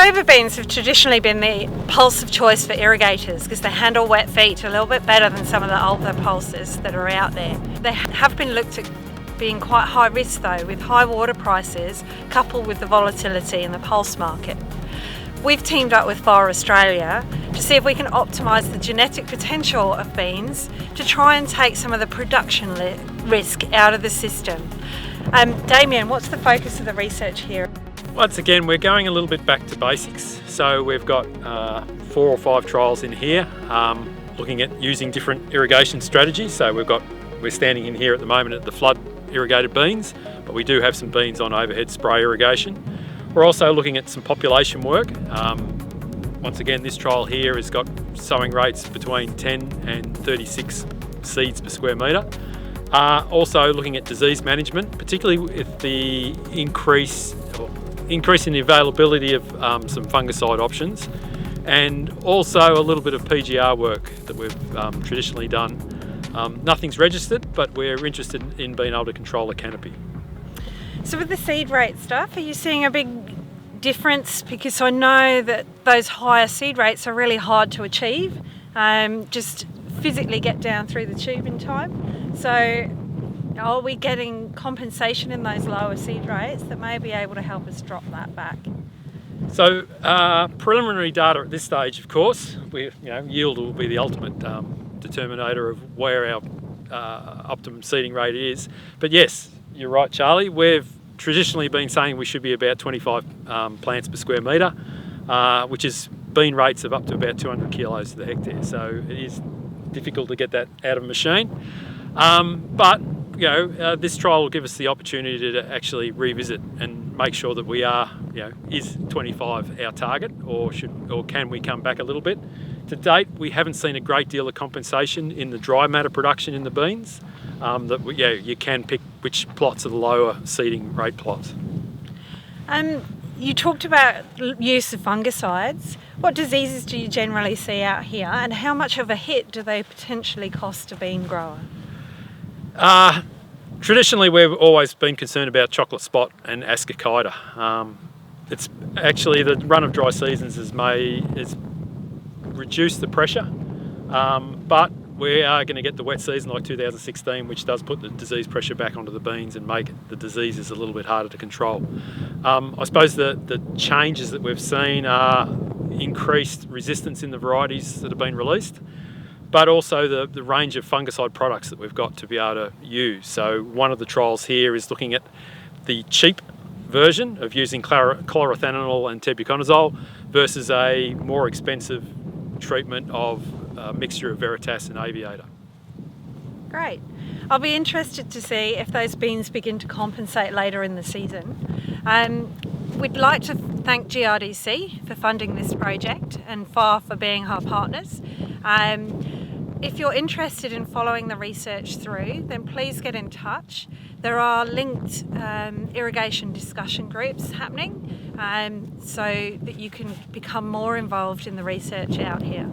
Faba beans have traditionally been the pulse of choice for irrigators because they handle wet feet a little bit better than some of the older pulses that are out there. They have been looked at being quite high risk though, with high water prices coupled with the volatility in the pulse market. We've teamed up with Faba Australia to see if we can optimise the genetic potential of beans to try and take some of the production risk out of the system. Damien, what's the focus of the research here? Once again, we're going a little bit back to basics. So we've got 4 or 5 trials in here, looking at using different irrigation strategies. So we're standing in here at the moment at the flood irrigated beans, but we do have some beans on overhead spray irrigation. We're also looking at some population work. Once again, this trial here has got sowing rates between 10 and 36 seeds per square metre. Also looking at disease management, particularly with the increase in the availability of some fungicide options, and also a little bit of PGR work that we've traditionally done. Nothing's registered, but we're interested in being able to control the canopy. So with the seed rate stuff, are you seeing a big difference? Because I know that those higher seed rates are really hard to achieve, just physically get down through the tube in time. So are we getting compensation in those lower seed rates that may be able to help us drop that back? So preliminary data at this stage, of course, yield will be the ultimate determinator of where our optimum seeding rate is. But yes, you're right, Charlie. We've traditionally been saying we should be about 25 plants per square metre, which is bean rates of up to about 200 kilos to the hectare. So it is difficult to get that out of a machine. But this trial will give us the opportunity to actually revisit and make sure that we are, is 25 our target, or can we come back a little bit? To date, we haven't seen a great deal of compensation in the dry matter production in the beans. You can pick which plots are the lower seeding rate plots. You talked about use of fungicides. What diseases do you generally see out here, and how much of a hit do they potentially cost a bean grower? Traditionally, we've always been concerned about chocolate spot and ascochyta. It's actually the run of dry seasons has reduced the pressure, but we are going to get the wet season like 2016, which does put the disease pressure back onto the beans and make the diseases a little bit harder to control. I suppose the changes that we've seen are increased resistance in the varieties that have been released, but also the range of fungicide products that we've got to be able to use. So one of the trials here is looking at the cheap version of using chlorothalonil and tebuconazole versus a more expensive treatment of a mixture of Veritas and Aviator. Great. I'll be interested to see if those beans begin to compensate later in the season. We'd like to thank GRDC for funding this project and FAR for being our partners. If you're interested in following the research through, then please get in touch. There are linked irrigation discussion groups happening so that you can become more involved in the research out here.